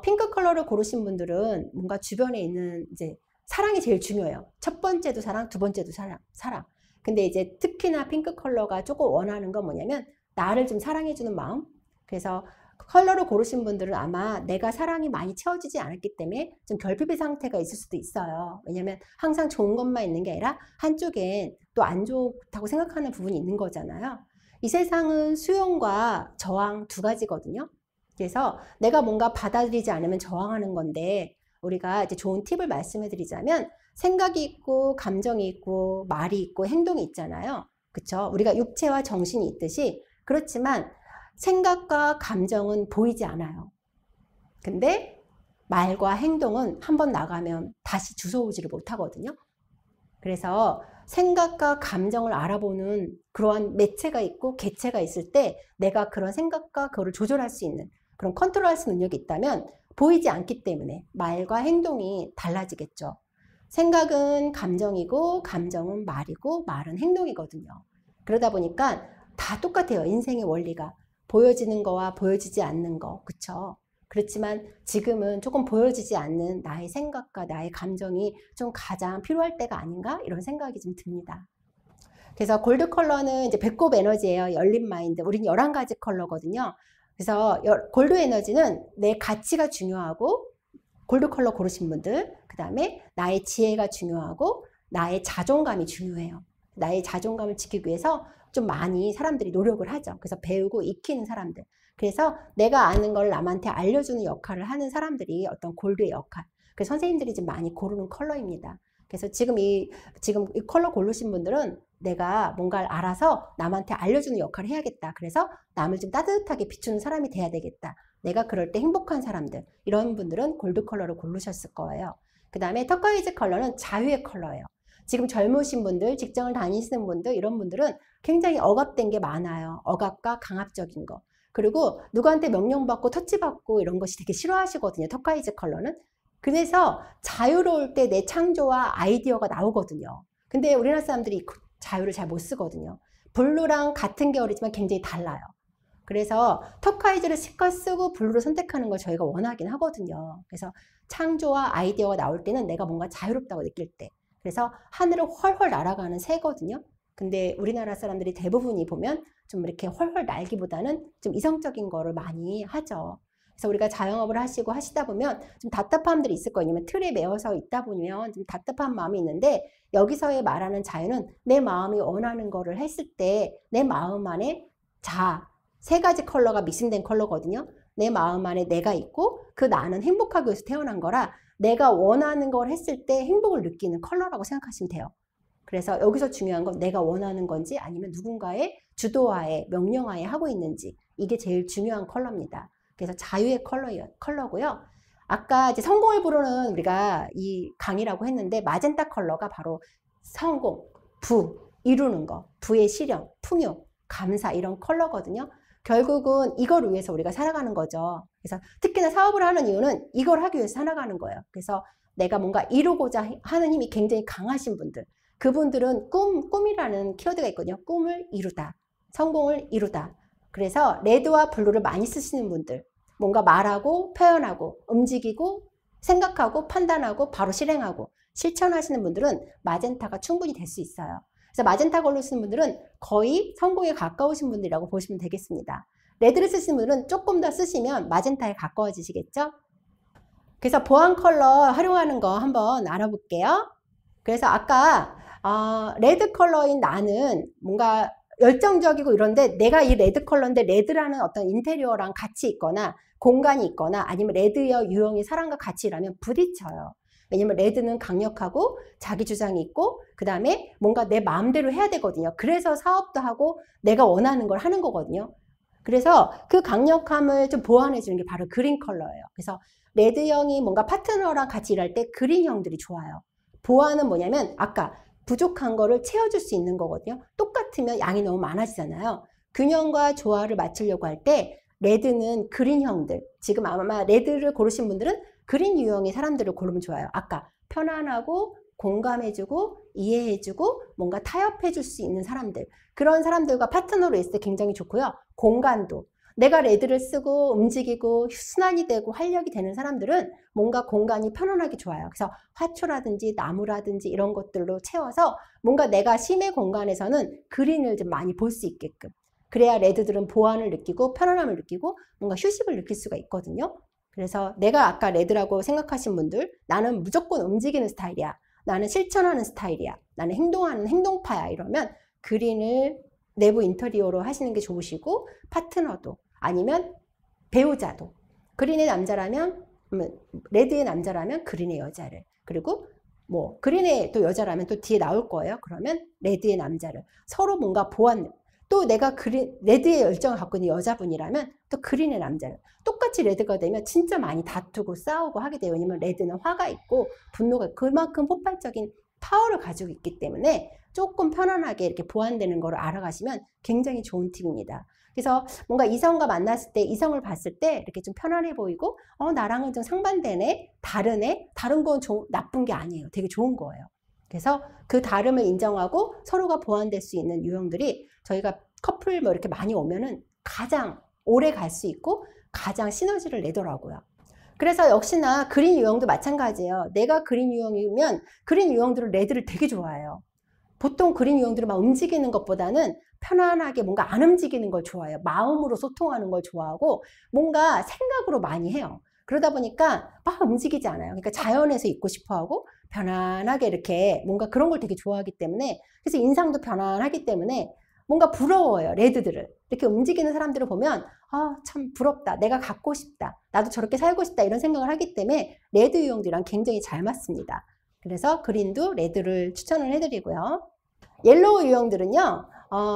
핑크 컬러를 고르신 분들은 뭔가 주변에 있는 이제 사랑이 제일 중요해요. 첫 번째도 사랑, 두 번째도 사랑. 근데 이제 특히나 핑크 컬러가 조금 원하는 건 뭐냐면 나를 좀 사랑해주는 마음. 그래서 컬러를 고르신 분들은 아마 내가 사랑이 많이 채워지지 않았기 때문에 좀 결핍의 상태가 있을 수도 있어요. 왜냐면 항상 좋은 것만 있는 게 아니라 한쪽엔 또 안 좋다고 생각하는 부분이 있는 거잖아요. 이 세상은 수용과 저항 두 가지거든요. 그래서 내가 뭔가 받아들이지 않으면 저항하는 건데, 우리가 이제 좋은 팁을 말씀해 드리자면 생각이 있고 감정이 있고 말이 있고 행동이 있잖아요. 그쵸? 우리가 육체와 정신이 있듯이, 그렇지만 생각과 감정은 보이지 않아요. 근데 말과 행동은 한번 나가면 다시 주워오지를 못하거든요. 그래서 생각과 감정을 알아보는 그러한 매체가 있고 개체가 있을 때 내가 그런 생각과 그거를 조절할 수 있는 그런 컨트롤할 수 있는 능력이 있다면 보이지 않기 때문에 말과 행동이 달라지겠죠. 생각은 감정이고 감정은 말이고 말은 행동이거든요. 그러다 보니까 다 똑같아요. 인생의 원리가. 보여지는 거와 보여지지 않는 거. 그쵸? 그렇지만 지금은 조금 보여지지 않는 나의 생각과 나의 감정이 좀 가장 필요할 때가 아닌가? 이런 생각이 좀 듭니다. 그래서 골드 컬러는 이제 배꼽 에너지예요. 열린 마인드. 우린 11가지 컬러거든요. 그래서 골드 에너지는 내 가치가 중요하고, 골드 컬러 고르신 분들, 그 다음에 나의 지혜가 중요하고 나의 자존감이 중요해요. 나의 자존감을 지키기 위해서 좀 많이 사람들이 노력을 하죠. 그래서 배우고 익히는 사람들. 그래서 내가 아는 걸 남한테 알려주는 역할을 하는 사람들이 어떤 골드의 역할. 그래서 선생님들이 좀 많이 고르는 컬러입니다. 그래서 지금 이 컬러 고르신 분들은 내가 뭔가를 알아서 남한테 알려주는 역할을 해야겠다. 그래서 남을 좀 따뜻하게 비추는 사람이 돼야 되겠다. 내가 그럴 때 행복한 사람들. 이런 분들은 골드 컬러를 고르셨을 거예요. 그 다음에 터코이즈 컬러는 자유의 컬러예요. 지금 젊으신 분들, 직장을 다니시는 분들, 이런 분들은 굉장히 억압된 게 많아요. 억압과 강압적인 거. 그리고 누구한테 명령받고 터치받고 이런 것이 되게 싫어하시거든요. 터코이즈 컬러는. 그래서 자유로울 때 내 창조와 아이디어가 나오거든요. 근데 우리나라 사람들이 자유를 잘 못 쓰거든요. 블루랑 같은 계열이지만 굉장히 달라요. 그래서 터카이즈를 실컷 쓰고 블루를 선택하는 걸 저희가 원하긴 하거든요. 그래서 창조와 아이디어가 나올 때는 내가 뭔가 자유롭다고 느낄 때. 그래서 하늘을 훨훨 날아가는 새거든요. 근데 우리나라 사람들이 대부분이 보면 좀 이렇게 훨훨 날기보다는 좀 이성적인 거를 많이 하죠. 그래서 우리가 자영업을 하시고 하시다 보면 좀 답답함들이 있을 거예요. 왜냐면 틀에 매여서 있다 보면 좀 답답한 마음이 있는데 여기서의 말하는 자유는 내 마음이 원하는 거를 했을 때 내 마음 안에 세 가지 컬러가 믹싱된 컬러거든요. 내 마음 안에 내가 있고 그 나는 행복하기 위해서 태어난 거라 내가 원하는 걸 했을 때 행복을 느끼는 컬러라고 생각하시면 돼요. 그래서 여기서 중요한 건 내가 원하는 건지 아니면 누군가의 주도하에 명령하에 하고 있는지 이게 제일 중요한 컬러입니다. 그래서 자유의 컬러고요. 아까 이제 성공을 부르는 우리가 이 강이라고 했는데 마젠타 컬러가 바로 성공, 부, 이루는 거, 부의 실현, 풍요, 감사 이런 컬러거든요. 결국은 이걸 위해서 우리가 살아가는 거죠. 그래서 특히나 사업을 하는 이유는 이걸 하기 위해서 살아가는 거예요. 그래서 내가 뭔가 이루고자 하는 힘이 굉장히 강하신 분들, 그분들은 꿈이라는 키워드가 있거든요. 꿈을 이루다, 성공을 이루다. 그래서 레드와 블루를 많이 쓰시는 분들, 뭔가 말하고 표현하고 움직이고 생각하고 판단하고 바로 실행하고 실천하시는 분들은 마젠타가 충분히 될 수 있어요. 그래서 마젠타 컬러 쓰는 분들은 거의 성공에 가까우신 분들이라고 보시면 되겠습니다. 레드를 쓰시는 분들은 조금 더 쓰시면 마젠타에 가까워지시겠죠? 그래서 보안 컬러 활용하는 거 한번 알아볼게요. 그래서 아까 레드 컬러인 나는 뭔가 열정적이고 이런데 내가 이 레드 컬러인데 레드라는 어떤 인테리어랑 같이 있거나 공간이 있거나 아니면 레드의 유형이 사람과 같이 일하면 부딪혀요. 왜냐면 레드는 강력하고 자기 주장이 있고 그 다음에 뭔가 내 마음대로 해야 되거든요. 그래서 사업도 하고 내가 원하는 걸 하는 거거든요. 그래서 그 강력함을 좀 보완해 주는 게 바로 그린 컬러예요. 그래서 레드형이 뭔가 파트너랑 같이 일할 때 그린형들이 좋아요. 보완은 뭐냐면 아까 부족한 거를 채워줄 수 있는 거거든요. 똑같으면 양이 너무 많아지잖아요. 균형과 조화를 맞추려고 할 때 레드는 그린형들, 지금 아마 레드를 고르신 분들은 그린 유형의 사람들을 고르면 좋아요. 아까 편안하고 공감해주고 이해해주고 뭔가 타협해줄 수 있는 사람들, 그런 사람들과 파트너로 있을 때 굉장히 좋고요. 공간도 내가 레드를 쓰고 움직이고 순환이 되고 활력이 되는 사람들은 뭔가 공간이 편안하게 좋아요. 그래서 화초라든지 나무라든지 이런 것들로 채워서 뭔가 내가 심의 공간에서는 그린을 좀 많이 볼 수 있게끔, 그래야 레드들은 보완을 느끼고 편안함을 느끼고 뭔가 휴식을 느낄 수가 있거든요. 그래서 내가 아까 레드라고 생각하신 분들, 나는 무조건 움직이는 스타일이야, 나는 실천하는 스타일이야, 나는 행동하는 행동파야, 이러면 그린을 내부 인테리어로 하시는 게 좋으시고, 파트너도 아니면 배우자도 그린의 남자라면 레드의 남자라면 그린의 여자를, 그리고 뭐 그린의 또 여자라면 또 뒤에 나올 거예요. 그러면 레드의 남자를 서로 뭔가 보완, 또 내가 레드의 열정을 갖고 있는 여자분이라면 또 그린의 남자를, 똑같이 레드가 되면 진짜 많이 다투고 싸우고 하게 돼요. 왜냐면 레드는 화가 있고 분노가 그만큼 폭발적인 파워를 가지고 있기 때문에 조금 편안하게 이렇게 보완되는 거를 알아가시면 굉장히 좋은 팁입니다. 그래서 뭔가 이성과 만났을 때, 이성을 봤을 때 이렇게 좀 편안해 보이고 나랑은 좀 상반되네, 다르네, 다른 건 나쁜 게 아니에요. 되게 좋은 거예요. 그래서 그 다름을 인정하고 서로가 보완될 수 있는 유형들이 저희가 커플 뭐 이렇게 많이 오면은 가장 오래 갈 수 있고 가장 시너지를 내더라고요. 그래서 역시나 그린 유형도 마찬가지예요. 내가 그린 유형이면 그린 유형들은 레드를 되게 좋아해요. 보통 그린 유형들은 막 움직이는 것보다는 편안하게 뭔가 안 움직이는 걸 좋아해요. 마음으로 소통하는 걸 좋아하고 뭔가 생각으로 많이 해요. 그러다 보니까 막 움직이지 않아요. 그러니까 자연에서 있고 싶어 하고 편안하게 이렇게 뭔가 그런 걸 되게 좋아하기 때문에, 그래서 인상도 편안하기 때문에 뭔가 부러워요. 레드들을. 이렇게 움직이는 사람들을 보면 아, 참 부럽다. 내가 갖고 싶다. 나도 저렇게 살고 싶다. 이런 생각을 하기 때문에 레드 유형들이랑 굉장히 잘 맞습니다. 그래서 그린도 레드를 추천을 해드리고요. 옐로우 유형들은요.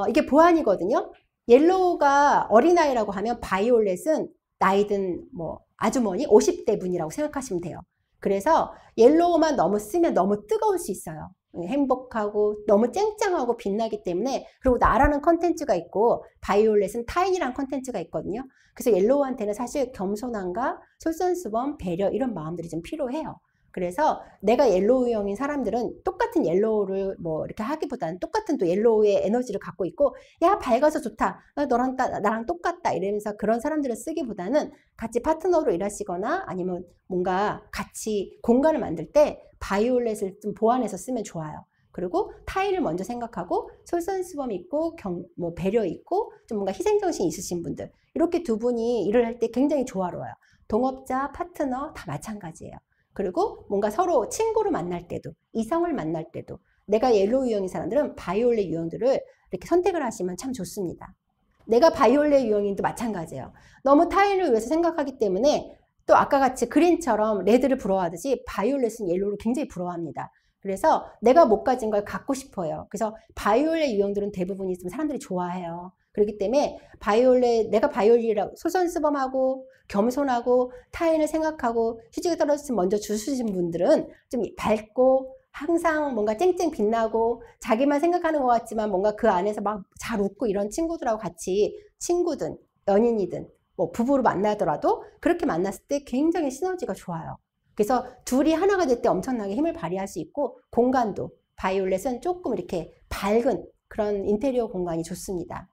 이게 보안이거든요. 옐로우가 어린아이라고 하면 바이올렛은 나이든 뭐 아주머니 50대 분이라고 생각하시면 돼요. 그래서 옐로우만 너무 쓰면 너무 뜨거울 수 있어요. 행복하고 너무 쨍쨍하고 빛나기 때문에. 그리고 나라는 컨텐츠가 있고 바이올렛은 타인이란 컨텐츠가 있거든요. 그래서 옐로우한테는 사실 겸손함과 솔선수범, 배려 이런 마음들이 좀 필요해요. 그래서 내가 옐로우 유형인 사람들은 똑같은 옐로우를 뭐 이렇게 하기보다는 똑같은 또 옐로우의 에너지를 갖고 있고 야 밝아서 좋다. 너랑 나랑 똑같다. 이러면서 그런 사람들을 쓰기보다는 같이 파트너로 일하시거나 아니면 뭔가 같이 공간을 만들 때 바이올렛을 좀 보완해서 쓰면 좋아요. 그리고 타인을 먼저 생각하고 솔선수범 있고 뭐 배려 있고 좀 뭔가 희생정신이 있으신 분들 이렇게 두 분이 일을 할 때 굉장히 조화로워요. 동업자, 파트너 다 마찬가지예요. 그리고 뭔가 서로 친구를 만날 때도 이성을 만날 때도 내가 옐로우 유형인 사람들은 바이올렛 유형들을 이렇게 선택을 하시면 참 좋습니다. 내가 바이올렛 유형인도 마찬가지예요. 너무 타인을 위해서 생각하기 때문에 또 아까 같이 그린처럼 레드를 부러워하듯이 바이올렛은 옐로우를 굉장히 부러워합니다. 그래서 내가 못 가진 걸 갖고 싶어요. 그래서 바이올렛 유형들은 대부분 있으면 사람들이 좋아해요. 그렇기 때문에 내가 바이올렛이라고 솔선수범하고 겸손하고 타인을 생각하고 휴지가 떨어졌으면 먼저 주시는 분들은 좀 밝고 항상 뭔가 쨍쨍 빛나고 자기만 생각하는 것 같지만 뭔가 그 안에서 막 잘 웃고 이런 친구들하고 같이 친구든 연인이든 뭐 부부로 만나더라도 그렇게 만났을 때 굉장히 시너지가 좋아요. 그래서 둘이 하나가 될 때 엄청나게 힘을 발휘할 수 있고 공간도 바이올렛은 조금 이렇게 밝은 그런 인테리어 공간이 좋습니다.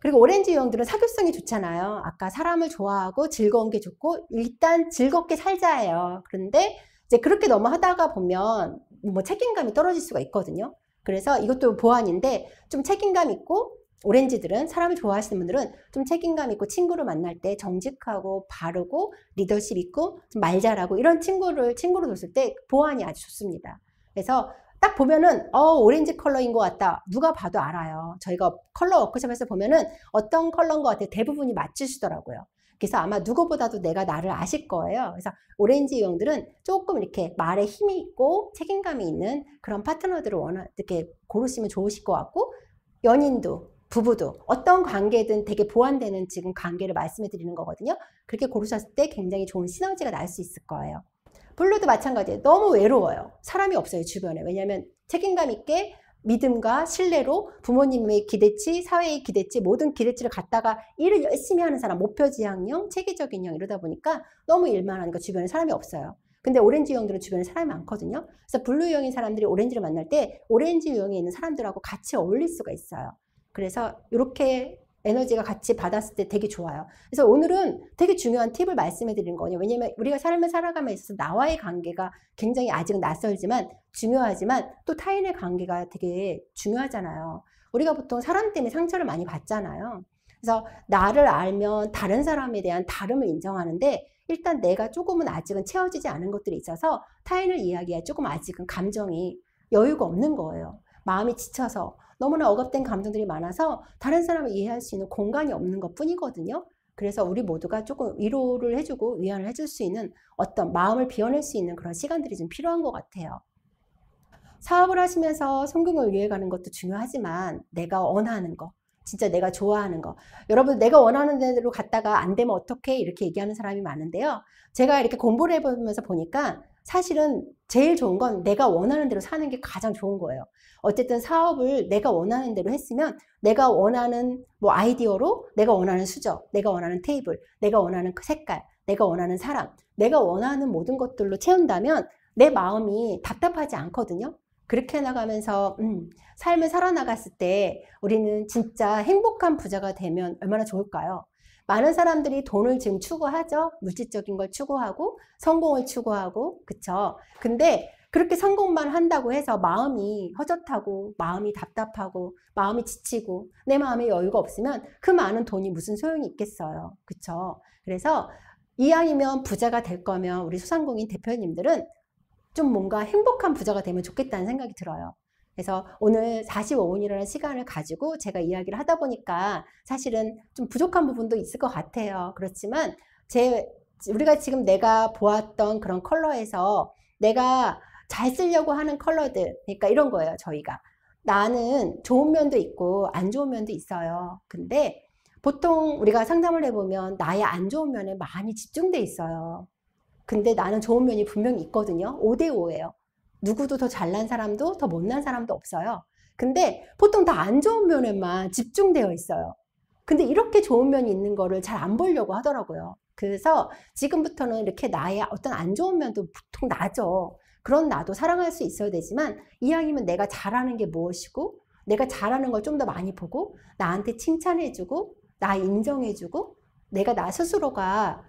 그리고 오렌지 유형들은 사교성이 좋잖아요. 아까 사람을 좋아하고 즐거운 게 좋고 일단 즐겁게 살자예요. 그런데 이제 그렇게 너무 하다가 보면 뭐 책임감이 떨어질 수가 있거든요. 그래서 이것도 보완인데 좀 책임감 있고 오렌지들은 사람을 좋아하시는 분들은 좀 책임감 있고 친구를 만날 때 정직하고 바르고 리더십 있고 좀 말 잘하고 이런 친구로 뒀을 때 보완이 아주 좋습니다. 그래서 딱 보면은 오렌지 컬러인 것 같다. 누가 봐도 알아요. 저희가 컬러 워크숍에서 보면은 어떤 컬러인 것 같아요. 대부분이 맞추시더라고요. 그래서 아마 누구보다도 내가 나를 아실 거예요. 그래서 오렌지 유형들은 조금 이렇게 말에 힘이 있고 책임감이 있는 그런 파트너들을 이렇게 고르시면 좋으실 것 같고 연인도 부부도 어떤 관계든 되게 보완되는 지금 관계를 말씀해 드리는 거거든요. 그렇게 고르셨을 때 굉장히 좋은 시너지가 날 수 있을 거예요. 블루도 마찬가지예요. 너무 외로워요. 사람이 없어요, 주변에. 왜냐하면 책임감 있게 믿음과 신뢰로 부모님의 기대치, 사회의 기대치, 모든 기대치를 갖다가 일을 열심히 하는 사람, 목표지향형, 체계적인 형 이러다 보니까 너무 일만 하니까 주변에 사람이 없어요. 근데 오렌지 유형들은 주변에 사람이 많거든요. 그래서 블루 유형인 사람들이 오렌지를 만날 때 오렌지 유형에 있는 사람들하고 같이 어울릴 수가 있어요. 그래서 이렇게 에너지가 같이 받았을 때 되게 좋아요. 그래서 오늘은 되게 중요한 팁을 말씀해 드리는 거예요. 왜냐면 우리가 삶을 살아감에 있어서 나와의 관계가 굉장히 아직은 낯설지만 중요하지만 또 타인의 관계가 되게 중요하잖아요. 우리가 보통 사람 때문에 상처를 많이 받잖아요. 그래서 나를 알면 다른 사람에 대한 다름을 인정하는데 일단 내가 조금은 아직은 채워지지 않은 것들이 있어서 타인을 이야기해 조금 아직은 감정이 여유가 없는 거예요. 마음이 지쳐서 너무나 억압된 감정들이 많아서 다른 사람을 이해할 수 있는 공간이 없는 것 뿐이거든요. 그래서 우리 모두가 조금 위로를 해주고 위안을 해줄 수 있는 어떤 마음을 비워낼 수 있는 그런 시간들이 좀 필요한 것 같아요. 사업을 하시면서 성공을 위해 가는 것도 중요하지만 내가 원하는 거, 진짜 내가 좋아하는 거. 여러분 내가 원하는 대로 갔다가 안 되면 어떡해 이렇게 얘기하는 사람이 많은데요. 제가 이렇게 공부를 해보면서 보니까 사실은 제일 좋은 건 내가 원하는 대로 사는 게 가장 좋은 거예요. 어쨌든 사업을 내가 원하는 대로 했으면 내가 원하는 뭐 아이디어로 내가 원하는 수저, 내가 원하는 테이블, 내가 원하는 그 색깔, 내가 원하는 사람, 내가 원하는 모든 것들로 채운다면 내 마음이 답답하지 않거든요. 그렇게 나가면서 삶을 살아나갔을 때 우리는 진짜 행복한 부자가 되면 얼마나 좋을까요? 많은 사람들이 돈을 지금 추구하죠. 물질적인 걸 추구하고 성공을 추구하고 그쵸? 근데 그렇게 성공만 한다고 해서 마음이 허젓하고 마음이 답답하고 마음이 지치고 내 마음에 여유가 없으면 그 많은 돈이 무슨 소용이 있겠어요. 그쵸? 그래서 이왕이면 부자가 될 거면 우리 소상공인 대표님들은 좀 뭔가 행복한 부자가 되면 좋겠다는 생각이 들어요. 그래서 오늘 45분이라는 시간을 가지고 제가 이야기를 하다 보니까 사실은 좀 부족한 부분도 있을 것 같아요. 그렇지만 우리가 지금 내가 보았던 그런 컬러에서 내가 잘 쓰려고 하는 컬러들, 그러니까 이런 거예요, 저희가. 나는 좋은 면도 있고 안 좋은 면도 있어요. 근데 보통 우리가 상담을 해보면 나의 안 좋은 면에 많이 집중돼 있어요. 근데 나는 좋은 면이 분명히 있거든요. 5대 5예요. 누구도 더 잘난 사람도 더 못난 사람도 없어요. 근데 보통 다 안 좋은 면에만 집중되어 있어요. 근데 이렇게 좋은 면이 있는 거를 잘 안 보려고 하더라고요. 그래서 지금부터는 이렇게 나의 어떤 안 좋은 면도 보통 나죠. 그런 나도 사랑할 수 있어야 되지만 이왕이면 내가 잘하는 게 무엇이고 내가 잘하는 걸 좀 더 많이 보고 나한테 칭찬해주고 나 인정해주고 내가 나 스스로가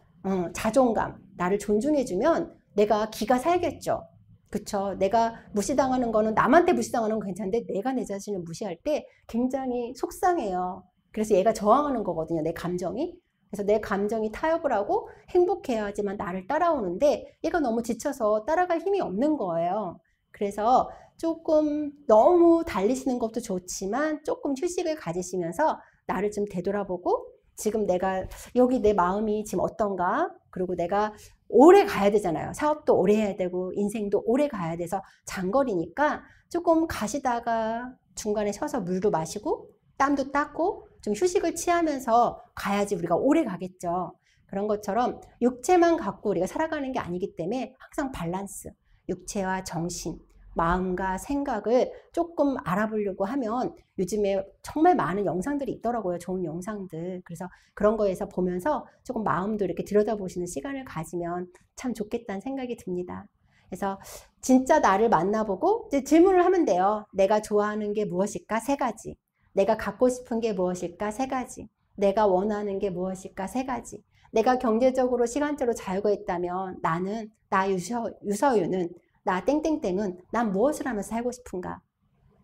자존감, 나를 존중해주면 내가 기가 살겠죠. 그쵸? 내가 무시당하는 거는 남한테 무시당하는 건 괜찮은데 내가 내 자신을 무시할 때 굉장히 속상해요. 그래서 얘가 저항하는 거거든요. 내 감정이. 그래서 내 감정이 타협을 하고 행복해야지만 나를 따라오는데 얘가 너무 지쳐서 따라갈 힘이 없는 거예요. 그래서 조금 너무 달리시는 것도 좋지만 조금 휴식을 가지시면서 나를 좀 되돌아보고 지금 내가 여기 내 마음이 지금 어떤가? 그리고 내가 오래 가야 되잖아요. 사업도 오래 해야 되고 인생도 오래 가야 돼서 장거리니까 조금 가시다가 중간에 쉬어서 물도 마시고 땀도 닦고 좀 휴식을 취하면서 가야지 우리가 오래 가겠죠. 그런 것처럼 육체만 갖고 우리가 살아가는 게 아니기 때문에 항상 밸런스, 육체와 정신, 마음과 생각을 조금 알아보려고 하면 요즘에 정말 많은 영상들이 있더라고요. 좋은 영상들. 그래서 그런 거에서 보면서 조금 마음도 이렇게 들여다보시는 시간을 가지면 참 좋겠다는 생각이 듭니다. 그래서 진짜 나를 만나보고 이제 질문을 하면 돼요. 내가 좋아하는 게 무엇일까? 3가지. 내가 갖고 싶은 게 무엇일까? 3가지. 내가 원하는 게 무엇일까? 3가지. 내가 경제적으로 시간적으로 자유가 있다면 나는, 나 유서유는, 나 땡땡땡은 난 무엇을 하면서 살고 싶은가?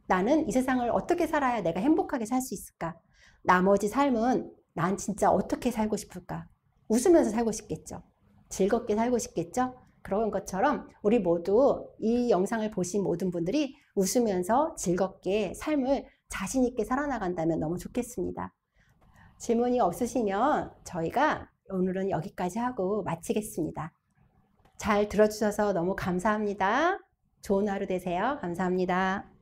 나는 이 세상을 어떻게 살아야 내가 행복하게 살 수 있을까? 나머지 삶은 난 진짜 어떻게 살고 싶을까? 웃으면서 살고 싶겠죠? 즐겁게 살고 싶겠죠? 그런 것처럼 우리 모두 이 영상을 보신 모든 분들이 웃으면서 즐겁게 삶을 자신 있게 살아나간다면 너무 좋겠습니다. 질문이 없으시면 저희가 오늘은 여기까지 하고 마치겠습니다. 잘 들어주셔서 너무 감사합니다. 좋은 하루 되세요. 감사합니다.